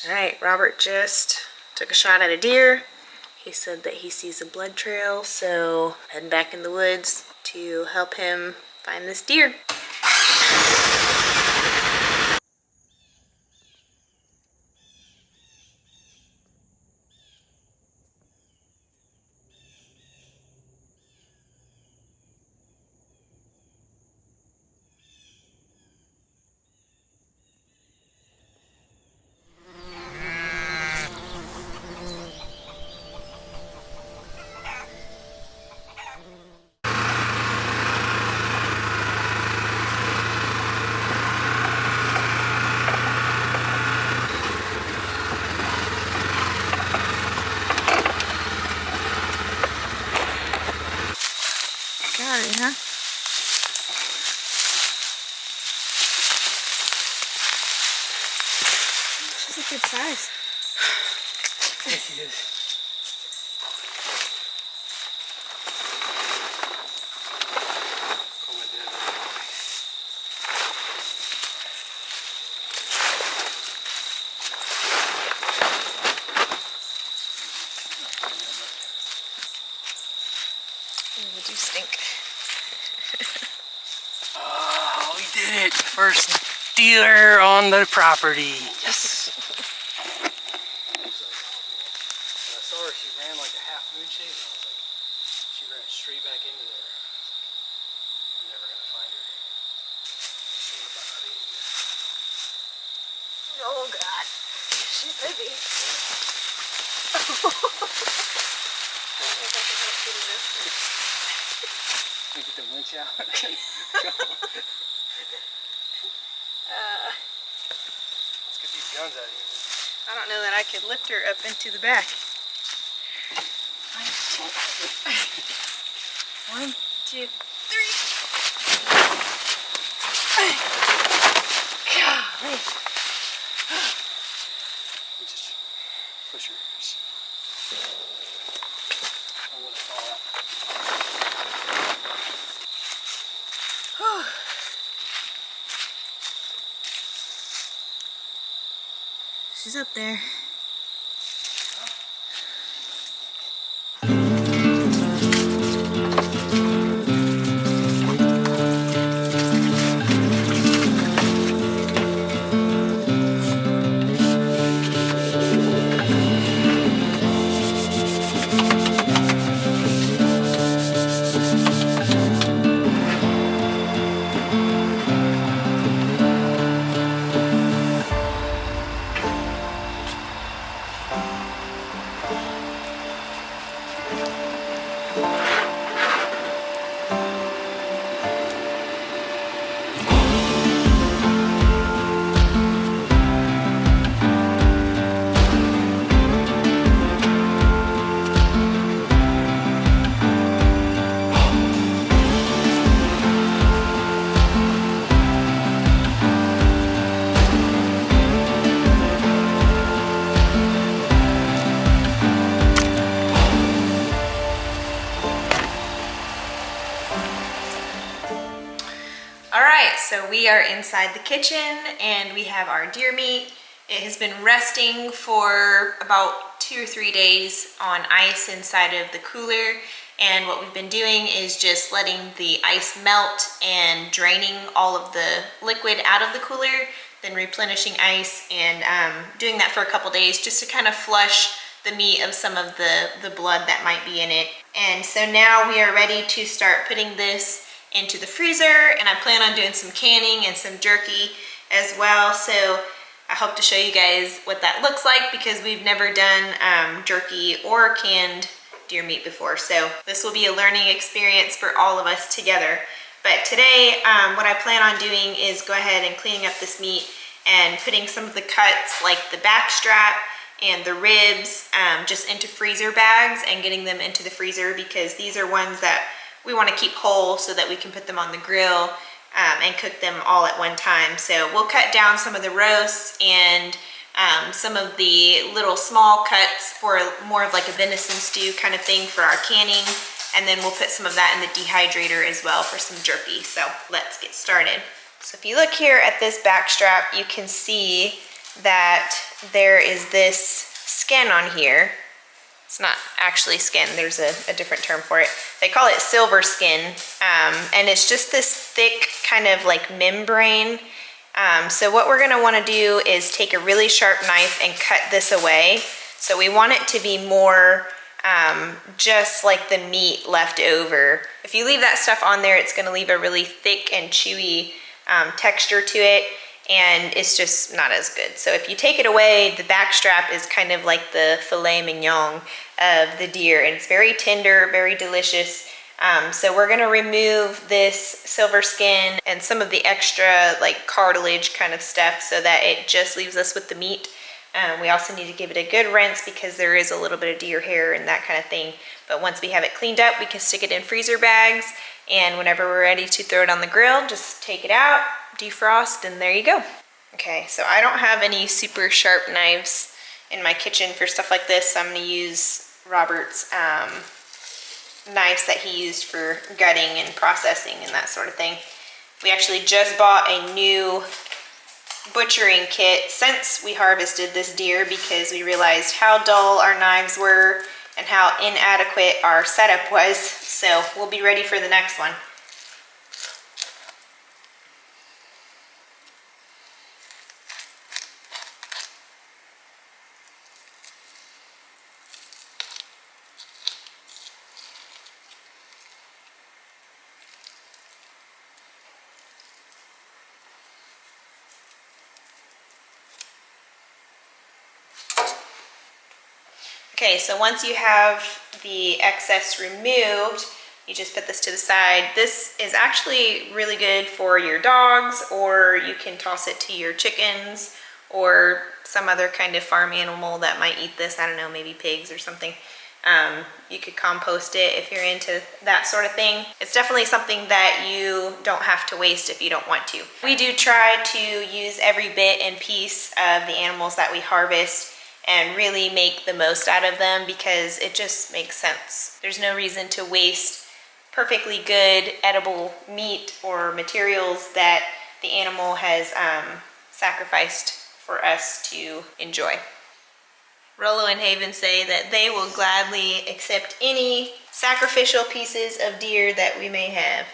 All right, Robert just took a shot at a deer. He said that he sees a blood trail, so heading back in the woods to help him find this deer. Got it, huh? She's a good size. Yes, she is. Call my dad. They do stink. Oh, we did it! First deer on the property. Yes. I saw her. She ran like a half moon shape, and I was like, she ran straight back into there. I'm never gonna find her. She's about not eating it. Oh God, she's heavy. Let me get the winch out. Let's get these guns out of here. I don't know that I could lift her up into the back. One, two, three. Golly. Just push her ears. Don't let it fall out. She's up there. So we are inside the kitchen and we have our deer meat. It has been resting for about 2 or 3 days on ice inside of the cooler. And what we've been doing is just letting the ice melt and draining all of the liquid out of the cooler, then replenishing ice and doing that for a couple days just to kind of flush the meat of some of the blood that might be in it. And so now we are ready to start putting this into the freezer, and I plan on doing some canning and some jerky as well. So I hope to show you guys what that looks like because we've never done jerky or canned deer meat before. So this will be a learning experience for all of us together. But today, what I plan on doing is go ahead and cleaning up this meat and putting some of the cuts like the back strap and the ribs just into freezer bags and getting them into the freezer because these are ones that we want to keep whole so that we can put them on the grill and cook them all at one time. So we'll cut down some of the roasts and some of the little small cuts for more of like a venison stew kind of thing for our canning. And then we'll put some of that in the dehydrator as well for some jerky. So let's get started. So if you look here at this back strap, you can see that there is this skin on here. It's not actually skin, there's a different term for it. They call it silver skin, and it's just this thick kind of like membrane. So what we're gonna wanna do is take a really sharp knife and cut this away. So we want it to be more just like the meat left over. If you leave that stuff on there, it's gonna leave a really thick and chewy texture to it, and it's just not as good. So if you take it away, the back strap is kind of like the filet mignon of the deer, and it's very tender, very delicious. So we're gonna remove this silver skin and some of the extra like cartilage kind of stuff so that it just leaves us with the meat. We also need to give it a good rinse because there is a little bit of deer hair and that kind of thing. But once we have it cleaned up, we can stick it in freezer bags, and whenever we're ready to throw it on the grill, just take it out, defrost, and there you go. Okay, so I don't have any super sharp knives in my kitchen for stuff like this, so I'm gonna use Robert's knives that he used for gutting and processing and that sort of thing. We actually just bought a new butchering kit since we harvested this deer because we realized how dull our knives were and how inadequate our setup was. So we'll be ready for the next one. Okay, so once you have the excess removed, you just put this to the side. This is actually really good for your dogs, or you can toss it to your chickens or some other kind of farm animal that might eat this. I don't know, maybe pigs or something. You could compost it if you're into that sort of thing. It's definitely something that you don't have to waste if you don't want to. We do try to use every bit and piece of the animals that we harvest and really make the most out of them because it just makes sense. There's no reason to waste perfectly good edible meat or materials that the animal has sacrificed for us to enjoy. Rollo and Haven say that they will gladly accept any sacrificial pieces of deer that we may have.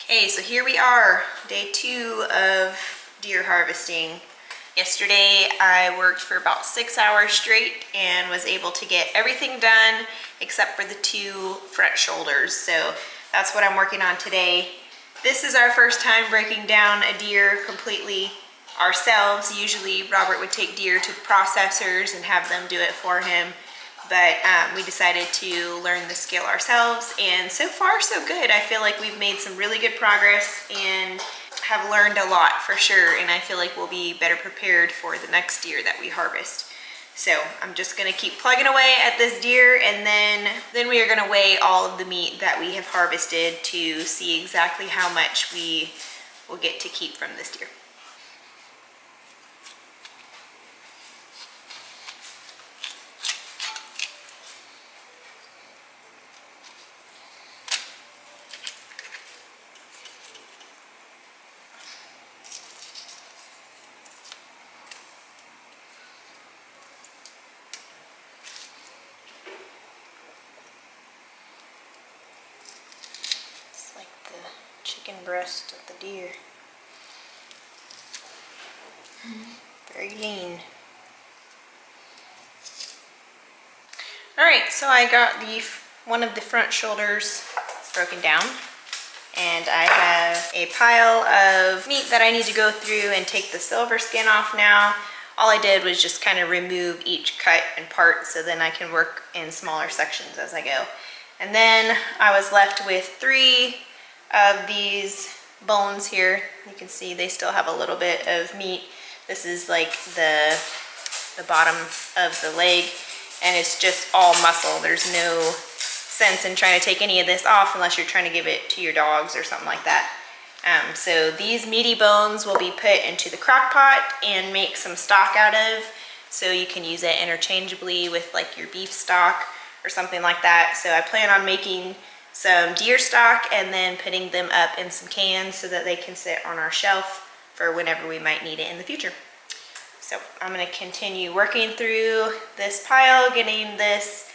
Okay, so here we are, day 2 of deer harvesting. Yesterday I worked for about 6 hours straight and was able to get everything done except for the 2 front shoulders. So that's what I'm working on today. This is our first time breaking down a deer completely ourselves. Usually Robert would take deer to processors and have them do it for him, but we decided to learn the skill ourselves, and so far so good. I feel like we've made some really good progress and have learned a lot for sure, and I feel like we'll be better prepared for the next deer that we harvest. So I'm just gonna keep plugging away at this deer, and then we are gonna weigh all of the meat that we have harvested to see exactly how much we will get to keep from this deer. Chicken breast of the deer. Very lean. Alright, so I got one of the front shoulders broken down, and I have a pile of meat that I need to go through and take the silver skin off now. All I did was just kind of remove each cut and part so then I can work in smaller sections as I go. And then I was left with 3 of these bones here. You can see they still have a little bit of meat. This is like the bottom of the leg, and it's just all muscle. There's no sense in trying to take any of this off unless you're trying to give it to your dogs or something like that. So these meaty bones will be put into the crock pot and make some stock out of, so you can use it interchangeably with like your beef stock or something like that. So I plan on making some deer stock and then putting them up in some cans so that they can sit on our shelf for whenever we might need it in the future. So I'm gonna continue working through this pile, getting this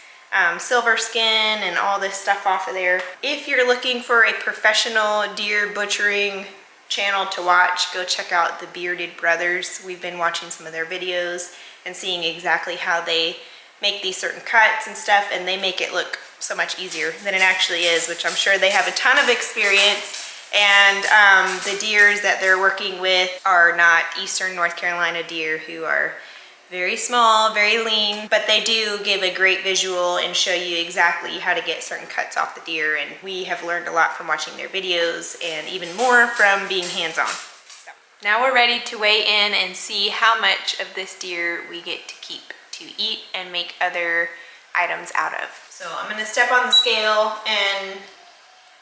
silver skin and all this stuff off of there. If you're looking for a professional deer butchering channel to watch, go check out the Bearded Brothers. We've been watching some of their videos and seeing exactly how they make these certain cuts and stuff, and they make it look so much easier than it actually is, which I'm sure they have a ton of experience. And the deers that they're working with are not Eastern North Carolina deer, who are very small, very lean, but they do give a great visual and show you exactly how to get certain cuts off the deer. And we have learned a lot from watching their videos and even more from being hands-on. So now we're ready to weigh in and see how much of this deer we get to keep to eat and make other items out of. So I'm gonna step on the scale and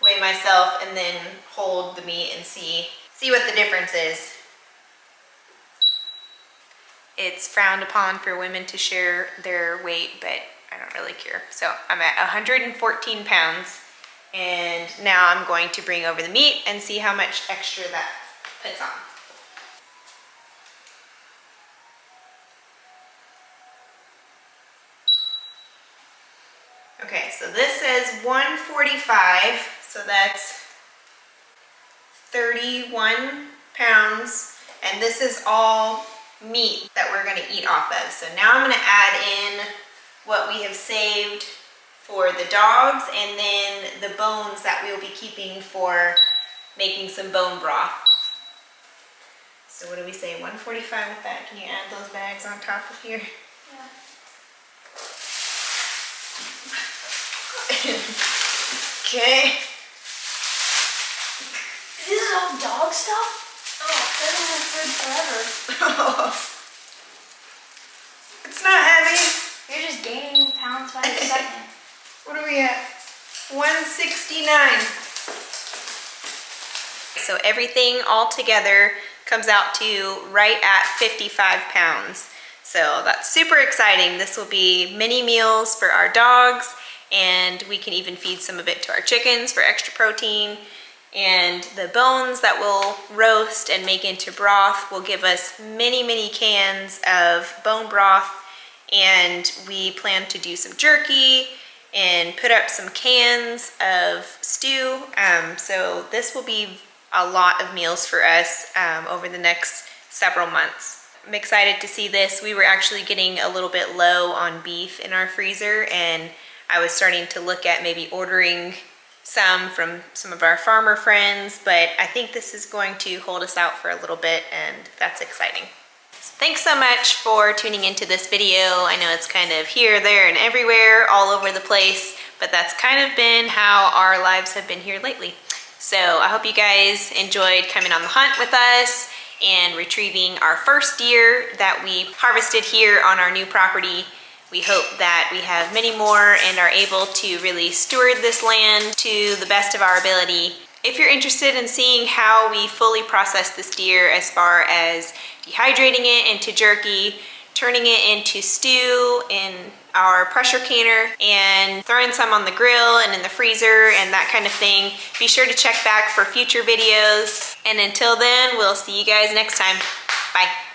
weigh myself and then hold the meat and see what the difference is. It's frowned upon for women to share their weight, but I don't really care. So I'm at 114 pounds, and now I'm going to bring over the meat and see how much extra that puts on. Okay, so this says 145, so that's 31 pounds, and this is all meat that we're gonna eat off of. So now I'm gonna add in what we have saved for the dogs, and then the bones that we'll be keeping for making some bone broth. So what do we say, 145 with that? Can you add those bags on top of here? Yeah. Okay. This is all dog stuff? Oh, they're in the fridge forever. It's not heavy. You're just gaining pounds by the second. What are we at? 169. So everything all together comes out to right at 55 pounds. So that's super exciting. This will be mini meals for our dogs, and we can even feed some of it to our chickens for extra protein. And the bones that we'll roast and make into broth will give us many, many cans of bone broth. And we plan to do some jerky and put up some cans of stew. So this will be a lot of meals for us over the next several months. I'm excited to see this. We were actually getting a little bit low on beef in our freezer, and I was starting to look at maybe ordering some from some of our farmer friends, but I think this is going to hold us out for a little bit, and that's exciting. So thanks so much for tuning into this video. I know it's kind of here, there, and everywhere, all over the place, but that's kind of been how our lives have been here lately. So I hope you guys enjoyed coming on the hunt with us and retrieving our first deer that we harvested here on our new property. We hope that we have many more and are able to really steward this land to the best of our ability. If you're interested in seeing how we fully process this deer, as far as dehydrating it into jerky, turning it into stew in our pressure canner, and throwing some on the grill and in the freezer and that kind of thing, be sure to check back for future videos. And until then, we'll see you guys next time. Bye.